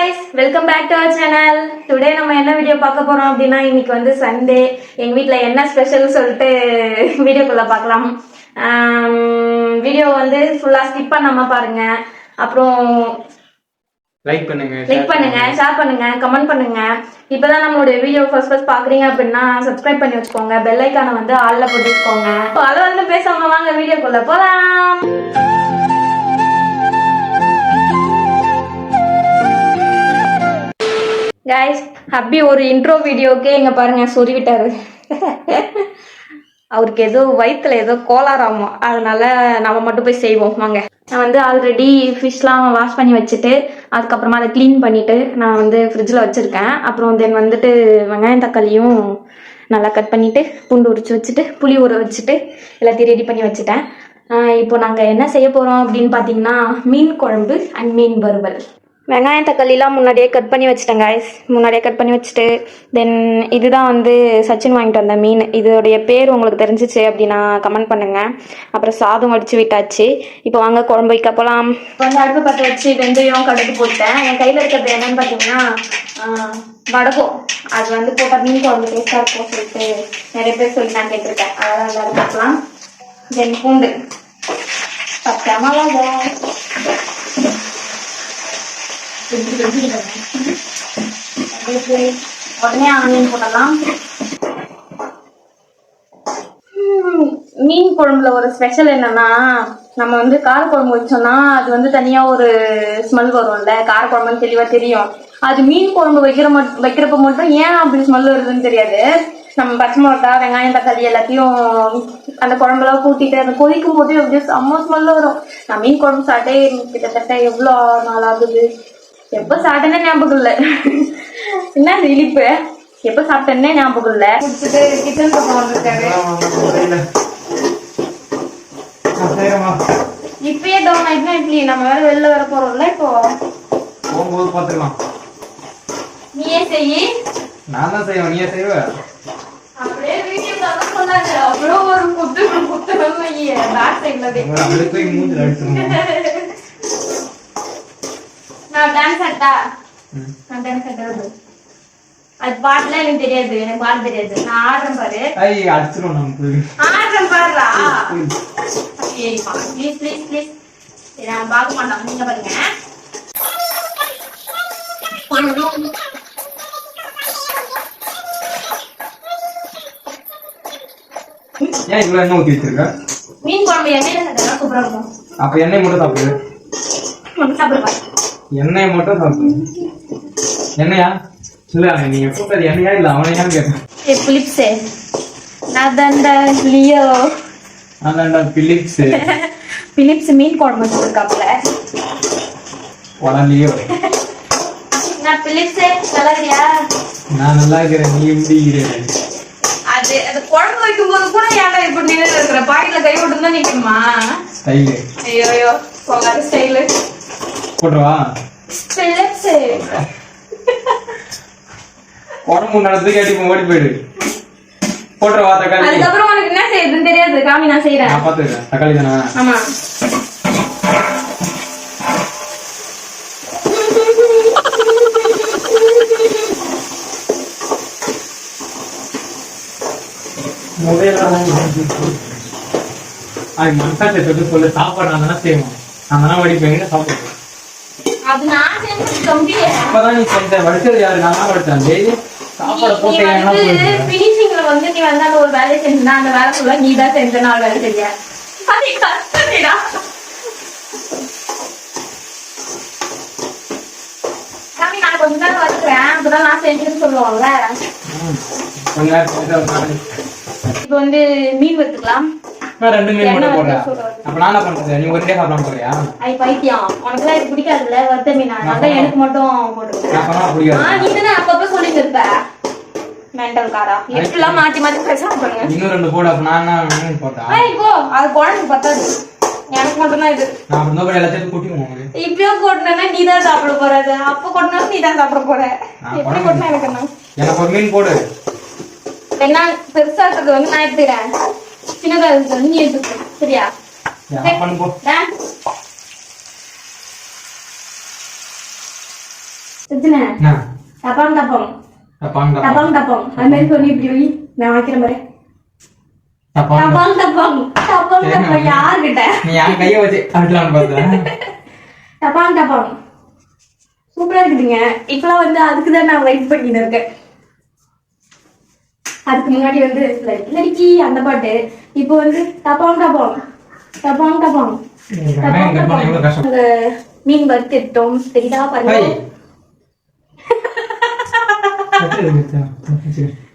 guys, welcome back to our channel. Today நம்ம என்ன video பார்க்க போறோம் அப்படினா இன்னைக்கு வந்து சண்டே. எங்க வீட்ல என்ன ஸ்பெஷல் சொல்லிட்டு வீடியோக்குள்ள பார்க்கலாம். வீடியோ வந்து ஃபுல்லா ஸ்கிப் பண்ணாம பாருங்க. அப்புறம் லைக் பண்ணுங்க, ஷேர் பண்ணுங்க, கமெண்ட் பண்ணுங்க. இப்பதான் நம்மளுடைய வீடியோ ஃபர்ஸ்ட் பாக்குறீங்க அப்படின்னா சப்ஸ்கிரைப் பண்ணி வச்சுக்கோங்க. பெல் ஐகானை வந்து ஆல்ல போட்டு வச்சுக்கோங்க. அத வந்து பேசாம வாங்க வீடியோக்குள்ள போலாம். கைஸ், ஹப்பி ஒரு இன்ட்ரோ வீடியோக்கே இங்க பாருங்க சொருவிட்டாரு. அவருக்கு ஏதோ வயிற்றுல ஏதோ கோளாறாமோ, அதனால நம்ம மட்டும் போய் செய்வோம் வாங்க. நான் வந்து ஆல்ரெடி ஃபிஷ்லாம் வாஷ் பண்ணி வச்சுட்டு அதுக்கப்புறமா அதை க்ளீன் பண்ணிட்டு நான் வந்து ஃப்ரிட்ஜில் வச்சுருக்கேன். அப்புறம் தென் வந்துட்டு வெங்காயம் தக்காளியும் நல்லா கட் பண்ணிட்டு பூண்டு உரிச்சு வச்சுட்டு புளி ஊற வச்சுட்டு எல்லாத்தையும் ரெடி பண்ணி வச்சுட்டேன். இப்போ நாங்கள் என்ன செய்ய போகிறோம் அப்படின்னு பார்த்தீங்கன்னா மீன் குழம்பு அண்ட் மீன் வறுவல். வெங்காயம் தக்காளிலாம் முன்னாடியே கட் பண்ணி வச்சுட்டேன் கைஸ். முன்னாடியே கட் பண்ணி வச்சுட்டு தென் இதுதான் வந்து சச்சின் வாங்கிட்டு வந்த மீன். இதோடைய பேர் உங்களுக்கு தெரிஞ்சிச்சு அப்படின்னா கமெண்ட் பண்ணுங்க. அப்புறம் சாதம் வடிச்சு விட்டாச்சு. இப்போ வாங்க குழம்பு வைக்க போகலாம். இப்போ வந்து அடுப்பு பற்ற வச்சு வெந்தயம் கடுகு போட்டேன். என் கையில் இருக்கிறது என்னன்னு பார்த்தீங்கன்னா வடகம். அது வந்து போட்டால் மீன் குழம்பு டேஸ்டாக இருக்கும் சொல்லிட்டு நிறைய பேர் சொல்லி நான் கேட்டிருக்கேன். அதெல்லாம் எல்லாரும் பார்க்கலாம். தென் பூண்டு பச்சை மிளகா உடனே ஆனியன் போடலாம். மீன் குழம்புல ஒரு ஸ்பெஷல் என்னன்னா, நம்ம வந்து காரக்குழம்பு வச்சோம்னா அது வந்து தனியா ஒரு ஸ்மெல் வரும்ல. காரக்குழம்புன்னு தெளிவா தெரியும். அது மீன் குழம்பு வைக்கிறப்ப மட்டும் ஏன் அப்படி ஸ்மெல் வருதுன்னு தெரியாது. நம்ம பச்சை மிளகா வெங்காயம் தக்காளி எல்லாத்தையும் அந்த குழம்புலாம் கூட்டிட்டு அந்த கொதிக்கும் போது எப்படியும் செம்ம ஸ்மெல் வரும். நான் மீன் குழம்பு சாப்பிட்டே கிட்டத்தட்ட எவ்வளோ நாள் ஆகுது, எப்ப சாப்பிட்டேன்னே ஞாபகம் இல்லை. என்ன இழிப்பு, எப்ப சாப்பிட்டேன்னே ஞாபகம் இல்லை. குடிச்சிட்டு கிச்சன் பக்கம் வந்திருக்காரு. இப்பயே டவுன் ஆயிட்டுனா இட்லி நம்ம வேற வெளில வர போறோம்ல. இப்போ பாத்துக்கலாம். நீயே செய்யி. நான் தான் செய்வேன், நீயே செய்வ. அப்படியே வீடியோ தான் சொன்னாங்க. அவ்வளோ ஒரு குத்து பேக் சைட்ல நான் டான்ஸ் ஆட்டா. நான் டான்ஸ் ஆடுறது அது பாட்டுலாம் எனக்கு தெரியாது. எனக்கு பாட தெரியாது. நான் ஆடுறேன் பாரு. ஆடுறேன் பாருடா. Please please please. நான் பார்க்க மாட்டோம், நீங்க பாருங்க. ஏன் இவ்வளவு எண்ணெய் ஊத்தி வச்சிருக்க? மீன் குழம்பு எண்ணெயில சாப்பிட்டா சூப்பரா இருக்கும். அப்ப எண்ணெய் மட்டும் சாப்பிடு. சாப்பிடுவா எண்ணெய் மட்டும் சாப்பிடு. எண்ணெயா இல்ல, நீங்க போட்டது எண்ணெயா இல்ல அவனையான்னு கேட்டேன். பிலிப்ஸ் நான்தான்டா லியோ. அதான்டா பிலிப்ஸ். பிலிப்ஸ் மீன் குழம்பு வச்சிருக்காப்ல. லியோ. நான் பிலிப்ஸ் நல்லா இருக்கியா? நான் நல்லா இருக்கிறேன். நீ எப்படி இருக்கிற? அது அது குழம்பு வைக்கும் போது கூட ஏன்டா இப்படி நின்று இருக்கிற? பாக்கெட்ல கை விட்டு தான் நிக்கணுமா? ஸ்டைலு. ஐயோ போகாத ஸ்டைலு. போடுவா பிலிப்ஸ். உடம்பு நடந்து கேட்டி ஓடி போயிடு. போட்டுருவா தக்காளி. அதுக்கப்புறம் உனக்கு என்ன செய்யுதுன்னு தெரியாது. காமி நான் செய்யறேன். நான் பாத்துக்கிறேன். தக்காளி தானே? ஆமா. மனசாட்சி தொட்டு சொல்லு. சாப்பாடு நான் தானே செய்வோம். நான் தானே வடிப்பேங்க சாப்பிடுவேன். அது நான் செஞ்சது தம்பி. இப்பதான் நீ செஞ்ச. வடிச்சது யாரு? நான் தான் வடிச்சேன். டெய்லி சாப்பாடு போட்டீங்கன்னா ஃபினிஷிங்ல வந்து நீ வந்து அந்த ஒரு வேலையை செஞ்சா அந்த வேலை சொல்ல நீ தான் செஞ்ச நாள் வேலை செய்ய. அது கஷ்டமேடா. சாமி நான் கொஞ்ச நேரம் வச்சுக்கிறேன். அப்பதான் நான் செஞ்சேன்னு சொல்லுவாங்கல்ல. கொஞ்ச நேரம் இப்ப வந்து மீன் வச்சுக்கலாம். நான் 2 மீன் மட்டும் போடுறேன். அப்ப நான் என்ன பண்றது? நீ ஒரே சாப்பிடாம போறியா? ஐ பைத்தியம், உனக்குலாம் இது பிடிக்காதுல்ல வறுத்த மீன். அதனால எனக்கு மட்டும் போட்டுருக்கேன். நீ தானே அப்பப்ப சொல்லிட்டு இருப்ப மெண்டல் காரா. எப்படிலாம் மாத்தி மாத்தி பேச பாருங்க. இன்னும் 2 போடு. அப்ப நான் போட்டேன். இப்போ அது குழம்புக்கு பத்தாது. எனக்கு மட்டும் தான் இது. நான் அப்ப நோபடி எல்லாத்தையும் கூட்டிடுவோம். இப்பயோ கொட்டினா நீ தான் சாப்பிட போறது. அப்ப கொட்டினா நீ தான் சாப்பிட போற. எப்படி கொட்டினா எனக்கு என்ன? எனக்கு ஒரு மீன் போடு. என்ன பெருசா இருக்கிறது வந்து நான் எடுத்துக்கிறேன். சின்னதா இருக்கிறது நீ எடுத்துக்க. சரியா? சுத்தின என்ன டப்பாம் டப்பாம் டப்பாங் டப்பாங் டப்பாம் டப்பாம் அது மாதிரி சொல்லி இப்படி வை நான் வைக்கிற மாதிரி டப்பாங் டப்பாம் டப்பாம் டப்பாம் டப்பாம் யாருக்கிட்ட நீ என் கையை வச்சு அடிக்கலாம்னு பார்த்தேன். டப்பாம் டப்பாம் சூப்பரா இருக்குதுங்க. இப்பெல்லாம் வந்து அதுக்குதான் நான் வெயிட் பண்ணிட்டு இருக்கேன். அதுக்கு முன்னாடி வந்து லடிக்கி அந்த பாட்டு, இப்போ வந்து டப்பாம் டப்பாம் டப்பாம் டப்பாம் வெங்காயம் கட் பண்ண எவ்வளவு கஷ்டம். அந்த மீன் வறுத்துட்டோம் தெரியுதா பாருங்க. ஹை.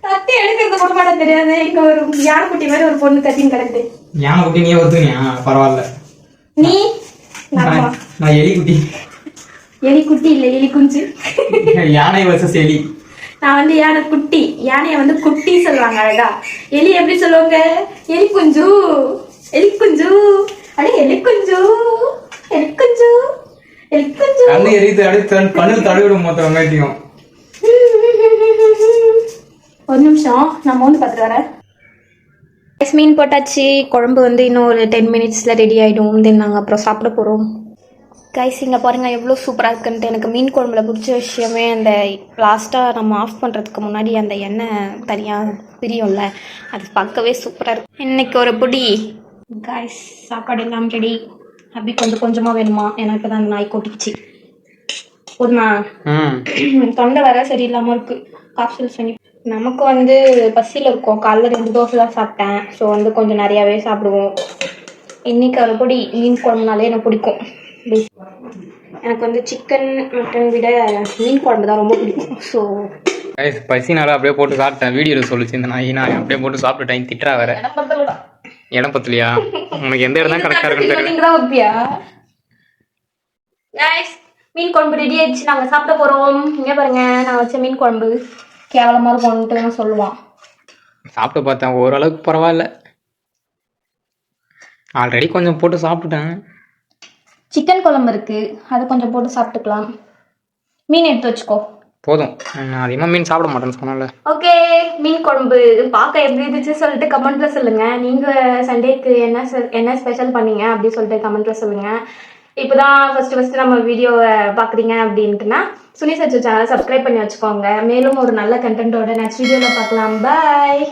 கத்தி எடுக்கிறது கூட மாட்ட தெரியாது. இங்க ஒரு யானைக்குட்டி மாதிரி ஒரு பொண்ணு கத்தின்னு கிடக்குது. யானை குட்டி நீயே ஒத்துனியா? பரவாயில்ல. நீ நான் நான் எலி குட்டி. எலி குட்டி இல்ல எலி குஞ்சு. யானை வர்சஸ் எலி. நான் வந்து யானை குட்டி, யானைய வந்து குட்டி சொல்லுவாங்க அழகா. எலி எப்படி சொல்லுவாங்க? எலி குஞ்சு எலி குஞ்சு அடே எலி குஞ்சு எலி குஞ்சு எலி குஞ்சு. கண்ணு எரித்து அடுத்து கண்ணில் தடவிடும் மொத்த வெங்காயத்தையும். ஒரு நிமிஷம் நான் மோந்து பார்த்துட்டு வரேன். மீன் போட்டாச்சு. குழம்பு வந்து இன்னும் ஒரு 10 மினிட்ஸில் ரெடி ஆகிடும். தென் நாங்கள் அப்புறம் சாப்பிட போகிறோம். கைஸ் இங்கே பாருங்கள் எவ்வளோ சூப்பராக இருக்குன்ட்டு. எனக்கு மீன் குழம்புல பிடிச்ச விஷயமே அந்த லாஸ்ட்டாக நம்ம ஆஃப் பண்ணுறதுக்கு முன்னாடி அந்த எண்ணெய் தனியாக பிரியும்ல, அது பார்க்கவே சூப்பராக இருக்கும். இன்னைக்கு ஒரு பொடி கைஸ். சாப்பாடு எல்லாம் ரெடி. அப்படி கொஞ்சமாக வேணுமா? எனக்கு தான் நாய் கொட்டிக்கிச்சு. போதுமா? தொண்டை வர சரியில்லாமல் இருக்குது. காப்சூல் பண்ணி நமக்கு வந்து பசியில் இருக்கும். காலைல 2 தோசை தான் சாப்பிட்டேன். ஸோ வந்து கொஞ்சம் நிறையாவே சாப்பிடுவோம். இன்னைக்கு ஒரு பொடி மீன் குழம்புனாலே எனக்கு பிடிக்கும். எனக்கு வந்து சிக்கன் மட்டன் விட மீன் குழம்பு தான் ரொம்ப பிடிக்கும். ஸோ பசினால அப்படியே போட்டு சாப்பிட்டேன். வீடியோவில் சொல்லிச்சு இந்த நாய், நான் அப்படியே போட்டு சாப்பிட்டுட்டேன். திட்டுறா வேற. இடம் பத்தலையா? உனக்கு எந்த இடம் தான் கரெக்டாக இருக்குன்னு தெரியல. மீன் குழம்பு ரெடி ஆயிடுச்சு. நாங்கள் சாப்பிட போகிறோம். இங்கே பாருங்க நான் வச்ச மீன் குழம்பு கேவலமாக இருக்கும்ட்டு தான் சொல்லுவான். சாப்பிட்டு பார்த்தேன், ஓரளவுக்கு பரவாயில்ல. ஆல்ரெடி கொஞ்சம் போட்டு சாப்பிட்டுட்டேன். சிக்கன் குழம்பு இருக்கு, அதை கொஞ்சம் போட்டு சாப்பிட்டுக்கலாம். மீன் எடுத்து வச்சுக்கோ. போதும், நான் அதிகமாக மீன் சாப்பிட மாட்டேன்னு சொன்னால. ஓகே, மீன் குழம்பு பார்க்க எப்படி இருந்துச்சு சொல்லிட்டு கமெண்ட்ல சொல்லுங்க. நீங்க சண்டேக்கு என்ன ஸ்பெஷல் பண்ணீங்க அப்படின்னு சொல்லிட்டு கமெண்ட்ல சொல்லுங்க. இப்போதான் ஃபர்ஸ்ட் நம்ம வீடியோவை பார்க்குறீங்க அப்படின்ட்டுனா சுனி சச்சு சேனல் சப்ஸ்கிரைப் பண்ணி வச்சுக்கோங்க. மேலும் ஒரு நல்ல கண்டென்ட்டோட நெக்ஸ்ட் வீடியோவில் பார்க்கலாம். பாய்.